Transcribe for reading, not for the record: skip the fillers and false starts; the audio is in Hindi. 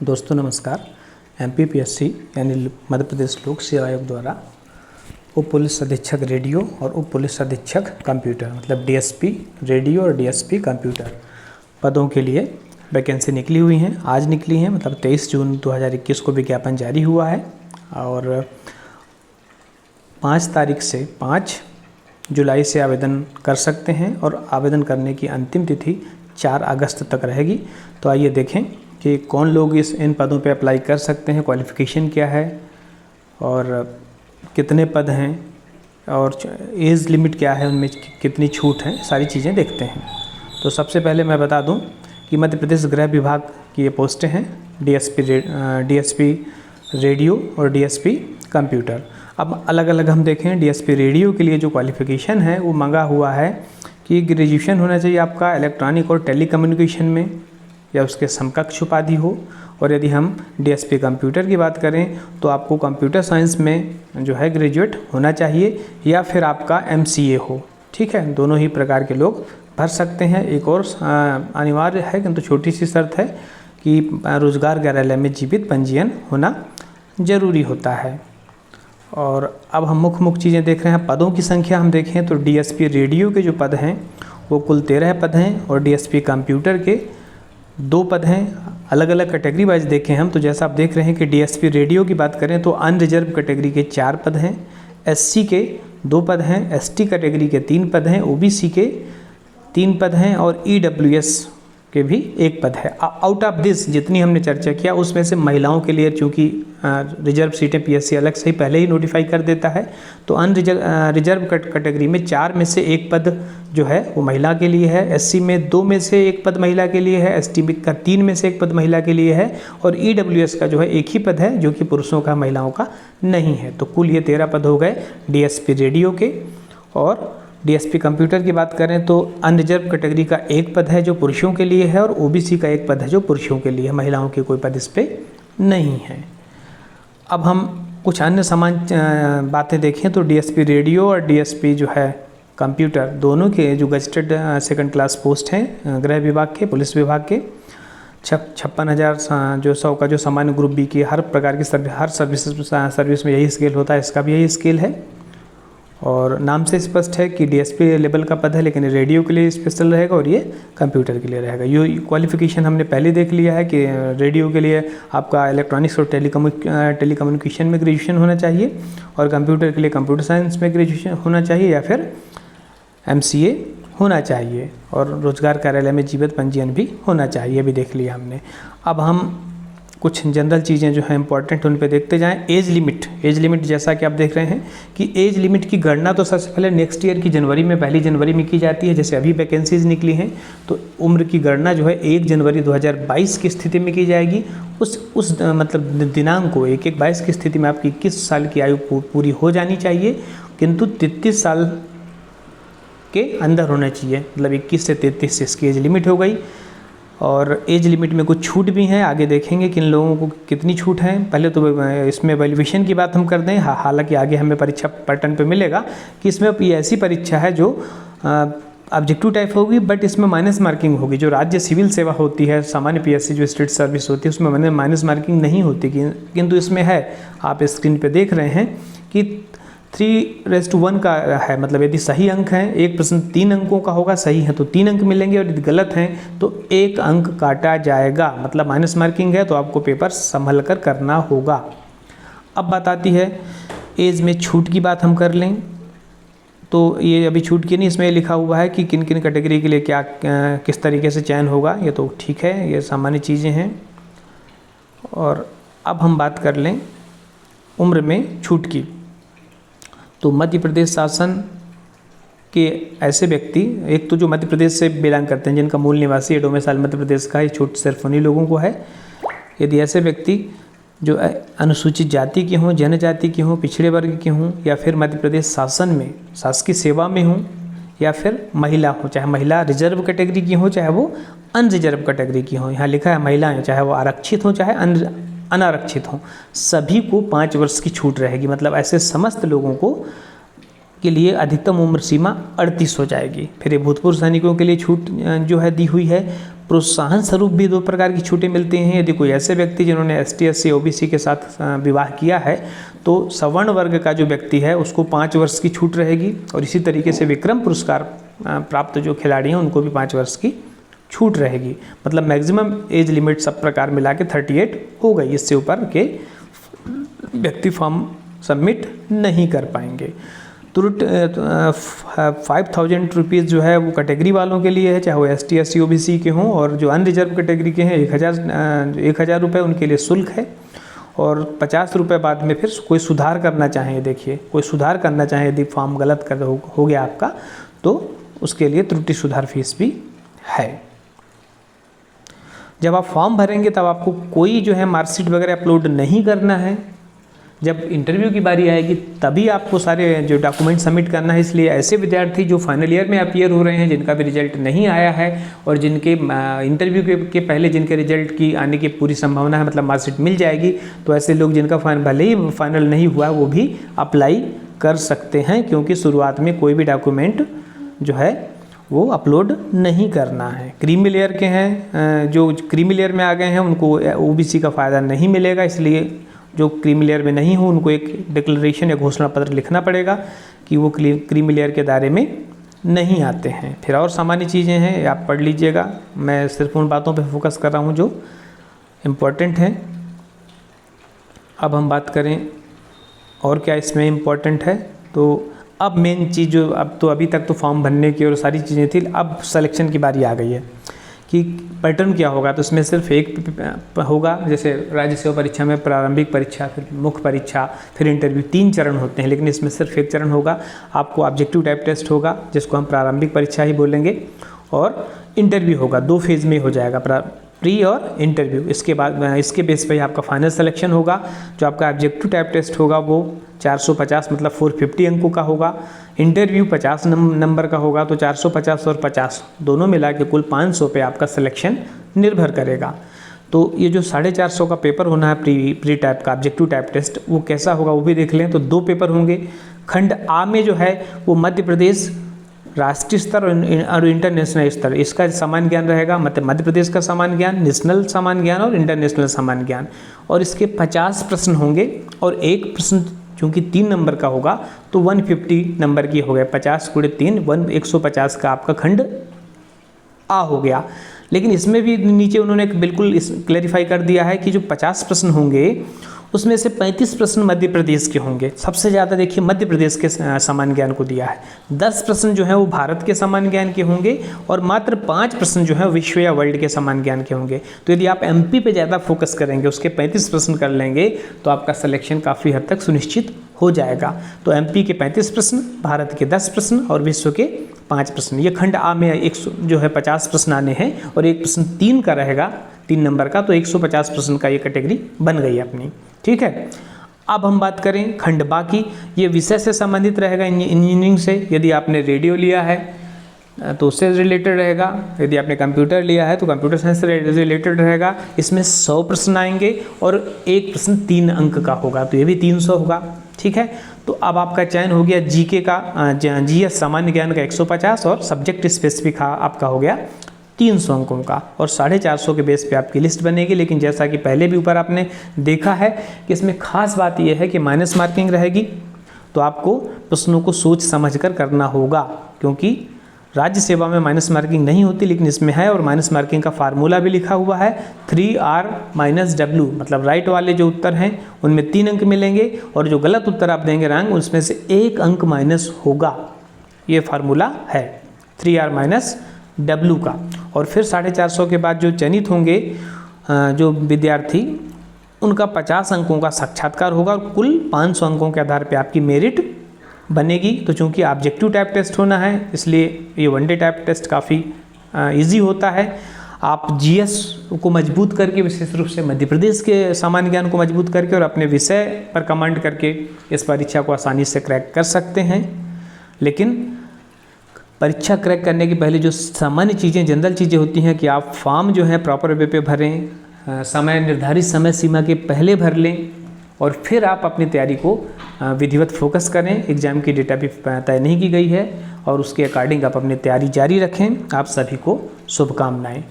दोस्तों नमस्कार। MPPSC यानी मध्य प्रदेश लोक सेवा आयोग द्वारा उप पुलिस अधीक्षक रेडियो और उप पुलिस अधीक्षक कंप्यूटर मतलब DSP रेडियो और DSP कंप्यूटर पदों के लिए वैकेंसी निकली हुई हैं। आज निकली हैं मतलब 23 जून 2021 को विज्ञापन जारी हुआ है और 5 तारीख से 5 जुलाई से आवेदन कर सकते हैं और आवेदन करने की अंतिम तिथि 4 अगस्त तक रहेगी। तो आइए देखें कि कौन लोग इन पदों पे अप्लाई कर सकते हैं, क्वालिफ़िकेशन क्या है और कितने पद हैं और एज लिमिट क्या है, उनमें कितनी छूट है, सारी चीज़ें देखते हैं। तो सबसे पहले मैं बता दूं कि मध्य प्रदेश गृह विभाग की ये पोस्टें हैं DSP रेडियो और DSP कंप्यूटर। अब अलग अलग हम देखें। DSP रेडियो के लिए जो क्वालिफ़िकेशन है वो मांगा हुआ है कि ग्रेजुएशन होना चाहिए आपका इलेक्ट्रॉनिक और टेलीकम्युनिकेशन में या उसके समकक्ष उपाधि हो। और यदि हम DSP कंप्यूटर की बात करें तो आपको कंप्यूटर साइंस में जो है ग्रेजुएट होना चाहिए या फिर आपका MCA हो। ठीक है, दोनों ही प्रकार के लोग भर सकते हैं। एक और अनिवार्य है किंतु छोटी सी शर्त है कि रोजगार कार्यालय में जीवित पंजीयन होना जरूरी होता है। और अब हम मुख्य चीज़ें देख रहे हैं। पदों की संख्या हम देखें तो DSP रेडियो के जो पद हैं वो कुल 13 पद हैं और DSP कंप्यूटर के 2 पद हैं। अलग अलग कैटेगरी वाइज देखें हम तो जैसा आप देख रहे हैं कि DSP रेडियो की बात करें तो अनरिजर्व कैटेगरी के 4 पद हैं, SC के 2 पद हैं, ST कैटेगरी के 3 पद हैं, OBC के 3 पद हैं और EWS के भी 1 पद है। आउट ऑफ दिस जितनी हमने चर्चा किया उसमें से महिलाओं के लिए चूँकि रिजर्व सीटें PSC अलग से ही पहले ही नोटिफाई कर देता है तो रिजर्व कैटेगरी में 4 में से 1 पद जो है वो महिला के लिए है, SC में 2 में से 1 पद महिला के लिए है, ST का 3 में से 1 पद महिला के लिए है और EWS का जो है 1 ही पद है जो कि पुरुषों का महिलाओं का नहीं है। तो कुल ये 13 पद हो गए DSP रेडियो के। और DSP कंप्यूटर की बात करें तो अनरिजर्व कैटेगरी का 1 पद है जो पुरुषों के लिए है और OBC का 1 पद है जो पुरुषों के लिए है, महिलाओं के कोई पद इस पर नहीं है। अब हम कुछ अन्य समान बातें देखें तो DSP रेडियो और DSP जो है कंप्यूटर दोनों के जो गजटेड सेकंड क्लास पोस्ट हैं गृह विभाग के, पुलिस विभाग के 56,000 जो 100 का जो सामान्य ग्रुप बी की हर प्रकार की सर्विस में यही स्केल होता है, इसका भी यही स्केल है। और नाम से स्पष्ट है कि DSP लेवल का पद है लेकिन रेडियो के लिए स्पेशल रहेगा और ये कंप्यूटर के लिए रहेगा। ये क्वालिफ़िकेशन हमने पहले देख लिया है कि रेडियो के लिए आपका इलेक्ट्रॉनिक्स और टेलीकम्युनिकेशन में ग्रेजुएशन होना चाहिए और कंप्यूटर के लिए कंप्यूटर साइंस में ग्रेजुएशन होना चाहिए या फिर MCA होना चाहिए और रोजगार कार्यालय में जीवित पंजीयन भी होना चाहिए, भी देख लिया हमने। अब हम कुछ जनरल चीज़ें जो है इंपॉर्टेंट उन पे देखते जाएं। एज लिमिट जैसा कि आप देख रहे हैं कि एज लिमिट की गणना तो सबसे पहले नेक्स्ट ईयर की जनवरी में 1 जनवरी में की जाती है। जैसे अभी वैकेंसीज निकली हैं तो उम्र की गणना जो है 1 जनवरी 2022 की स्थिति में की जाएगी। उस मतलब दिनांक को 1/1/22 की स्थिति में आपकी 21 साल की आयु पूरी हो जानी चाहिए किंतु 33 साल के अंदर होना चाहिए, मतलब 21 से 33 इसकी एज लिमिट हो गई। और एज लिमिट में कुछ छूट भी हैं, आगे देखेंगे किन लोगों को कितनी छूट है। पहले तो इसमें वैल्यूएशन की बात हम कर दें। हालांकि आगे हमें परीक्षा पैटर्न पे मिलेगा कि इसमें ये ऐसी परीक्षा है जो ऑब्जेक्टिव टाइप होगी बट इसमें माइनस मार्किंग होगी। जो राज्य सिविल सेवा होती है, सामान्य PSC जो स्टेट सर्विस होती है उसमें माइनस मार्किंग नहीं होती किंतु इसमें है। आप स्क्रीन पे देख रहे हैं कि 3:1 का है, मतलब यदि सही अंक हैं, एक प्रश्न 3 अंकों का होगा, सही है तो 3 अंक मिलेंगे और यदि गलत हैं तो 1 अंक काटा जाएगा, मतलब माइनस मार्किंग है तो आपको पेपर संभल कर करना होगा। अब बात आती है एज में छूट की बात हम कर लें तो ये अभी छूट की नहीं, इसमें लिखा हुआ है कि किन किन कैटेगरी के लिए क्या किस तरीके से चयन होगा, ये तो ठीक है, ये सामान्य चीज़ें हैं। और अब हम बात कर लें उम्र में छूट की तो मध्य प्रदेश शासन के ऐसे व्यक्ति, एक तो जो मध्य प्रदेश से बिलोंग करते हैं जिनका मूल निवासी डोमिसाइल मध्य प्रदेश का, ये छूट सिर्फ उन्हीं लोगों को है। यदि ऐसे व्यक्ति जो अनुसूचित जाति के हों, जनजाति के हों, पिछड़े वर्ग के हों या फिर मध्य प्रदेश शासन में शासकीय सेवा में हों या फिर महिला हो, चाहे महिला रिजर्व कैटेगरी की हो चाहे वो अनरिजर्व कैटेगरी की हो, यहाँ लिखा है महिलाएँ, चाहे वो आरक्षित हों चाहे अनारक्षित हों, सभी को 5 वर्ष की छूट रहेगी। मतलब ऐसे समस्त लोगों को के लिए अधिकतम उम्र सीमा 38 हो जाएगी। फिर ये भूतपूर्व सैनिकों के लिए छूट जो है दी हुई है प्रोत्साहन स्वरूप भी 2 प्रकार की छूटें मिलती हैं। यदि कोई ऐसे व्यक्ति जिन्होंने ST SC OBC के साथ विवाह किया है तो सवर्ण वर्ग का जो व्यक्ति है उसको 5 वर्ष की छूट रहेगी, और इसी तरीके से विक्रम पुरस्कार प्राप्त जो खिलाड़ी हैं उनको भी 5 वर्ष की छूट रहेगी। मतलब मैक्सिमम एज लिमिट सब प्रकार मिला के 38 हो गई। इससे ऊपर के व्यक्ति फॉर्म सबमिट नहीं कर पाएंगे। तुरंत 5,000 रुपीज़ जो है वो कैटेगरी वालों के लिए है, चाहे वो ST SC OBC के हों, और जो अनरिजर्व कैटेगरी के हैं 1,000 रुपये उनके लिए शुल्क है, और 50 रुपये बाद में फिर कोई सुधार करना चाहें, देखिए कोई सुधार करना चाहें, यदि फॉर्म गलत हो गया आपका तो उसके लिए त्रुटि सुधार फीस भी है। जब आप फॉर्म भरेंगे तब आपको कोई जो है मार्कशीट वगैरह अपलोड नहीं करना है। जब इंटरव्यू की बारी आएगी तभी आपको सारे जो डॉक्यूमेंट सबमिट करना है। इसलिए ऐसे विद्यार्थी जो फाइनल ईयर में अपीयर हो रहे हैं, जिनका भी रिजल्ट नहीं आया है और जिनके इंटरव्यू के पहले जिनके रिजल्ट की आने की पूरी संभावना है, मतलब मार्कशीट मिल जाएगी, तो ऐसे लोग जिनका भले ही फाइनल नहीं हुआ वो भी अप्लाई कर सकते हैं, क्योंकि शुरुआत में कोई भी डॉक्यूमेंट जो है वो अपलोड नहीं करना है। क्रीमी लेयर के हैं, जो क्रीमी लेयर में आ गए हैं उनको OBC का फ़ायदा नहीं मिलेगा, इसलिए जो क्रीमी लेयर में नहीं हो उनको एक डिक्लेरेशन या घोषणा पत्र लिखना पड़ेगा कि वो क्रीमी लेयर के दायरे में नहीं आते हैं। फिर और सामान्य चीज़ें हैं, आप पढ़ लीजिएगा, मैं सिर्फ उन बातों पे फोकस कर रहा हूँ जो इम्पोर्टेंट हैं। अब हम बात करें और क्या इसमें इम्पोर्टेंट है, तो अब मेन चीज़ जो अभी तक तो फॉर्म भरने की और सारी चीज़ें थी, अब सिलेक्शन की बारी आ गई है कि पैटर्न क्या होगा। तो इसमें सिर्फ एक होगा, जैसे राज्य सेवा परीक्षा में प्रारंभिक परीक्षा, फिर मुख्य परीक्षा, फिर इंटरव्यू, 3 चरण होते हैं, लेकिन इसमें सिर्फ एक चरण होगा। आपको ऑब्जेक्टिव टाइप टेस्ट होगा जिसको हम प्रारंभिक परीक्षा ही बोलेंगे, और इंटरव्यू होगा, 2 फेज़ में हो जाएगा, प्री और इंटरव्यू। इसके बाद इसके बेस पे आपका फाइनल सिलेक्शन होगा। जो आपका ऑब्जेक्टिव टाइप टेस्ट होगा वो 450 मतलब 450 अंकों का होगा। इंटरव्यू 50 नंबर का होगा, तो 450 और 50 दोनों मिला के कुल 500 पे आपका सिलेक्शन निर्भर करेगा। तो ये जो 450 का पेपर होना है प्री टाइप का ऑब्जेक्टिव टाइप टेस्ट, वो कैसा होगा वो भी देख लें। तो 2 पेपर होंगे। खंड A में जो है वो मध्य प्रदेश राष्ट्रीय स्तर और इंटरनेशनल स्तर, इसका सामान्य ज्ञान रहेगा, मतलब मध्य प्रदेश का सामान्य ज्ञान, नेशनल सामान्य ज्ञान और इंटरनेशनल सामान्य ज्ञान। और इसके 50 प्रश्न होंगे, और एक प्रश्न चूँकि 3 नंबर का होगा तो 150 नंबर की हो गए, 50 × 3 150 का आपका खंड A हो गया। लेकिन इसमें भी नीचे उन्होंने बिल्कुल क्लैरिफाई कर दिया है कि जो 50 प्रश्न होंगे उसमें से 35 प्रश्न मध्य प्रदेश के होंगे। सबसे ज़्यादा देखिए मध्य प्रदेश के सामान्य ज्ञान को दिया है। 10 प्रश्न जो है वो भारत के सामान्य ज्ञान के होंगे, और मात्र 5 प्रश्न जो है विश्व या वर्ल्ड के सामान्य ज्ञान के होंगे। तो यदि आप MP पे ज़्यादा फोकस करेंगे, उसके 35 प्रश्न कर लेंगे, तो आपका सिलेक्शन काफ़ी हद तक सुनिश्चित हो जाएगा। तो MP के 35 प्रश्न, भारत के 10 प्रश्न और विश्व के 5 प्रश्न। ये खंड A में 50 प्रश्न आने हैं, और एक प्रश्न 3 का रहेगा, 3 नंबर का, तो 150 प्रश्न का ये कैटेगरी बन गई अपनी। ठीक है। अब हम बात करें खंड B की। ये विषय से संबंधित रहेगा, इंजीनियरिंग से। यदि आपने रेडियो लिया है तो उससे रिलेटेड रहेगा, यदि आपने कंप्यूटर लिया है तो कंप्यूटर साइंस से रिलेटेड रहेगा। इसमें 100 प्रश्न आएंगे और एक प्रश्न 3 अंक का होगा, तो ये भी 300 होगा। ठीक है। तो अब आपका चयन हो गया GK का, GS सामान्य ज्ञान का 150, और सब्जेक्ट स्पेसिफिक आपका हो गया 300 अंकों का, और 450 के बेस पे आपकी लिस्ट बनेगी। लेकिन जैसा कि पहले भी ऊपर आपने देखा है कि इसमें खास बात यह है कि माइनस मार्किंग रहेगी, तो आपको प्रश्नों को सोच समझ कर करना होगा, क्योंकि राज्य सेवा में माइनस मार्किंग नहीं होती, लेकिन इसमें है। और माइनस मार्किंग का फार्मूला भी लिखा हुआ है, 3R - W, मतलब राइट वाले जो उत्तर हैं उनमें 3 अंक मिलेंगे, और जो गलत उत्तर आप देंगे रंग, उसमें से 1 अंक माइनस होगा। ये फार्मूला है 3R - W का। और फिर 450 के बाद जो चयनित होंगे जो विद्यार्थी, उनका 50 अंकों का साक्षात्कार होगा, और कुल 500 अंकों के आधार पर आपकी मेरिट बनेगी। तो चूंकि ऑब्जेक्टिव टाइप टेस्ट होना है, इसलिए ये 1 डे टाइप टेस्ट काफ़ी इजी होता है। आप GS को मजबूत करके, विशेष रूप से मध्य प्रदेश के सामान्य ज्ञान को मजबूत करके, और अपने विषय पर कमांड करके इस परीक्षा को आसानी से क्रैक कर सकते हैं। लेकिन परीक्षा क्रैक करने के पहले जो सामान्य चीज़ें, जनरल चीज़ें होती हैं कि आप फॉर्म जो है प्रॉपर वे पे भरें, निर्धारित समय सीमा के पहले भर लें, और फिर आप अपनी तैयारी को विधिवत फोकस करें। एग्ज़ाम की डेटा भी तय नहीं की गई है, और उसके अकॉर्डिंग आप अपनी तैयारी जारी रखें। आप सभी को शुभकामनाएं।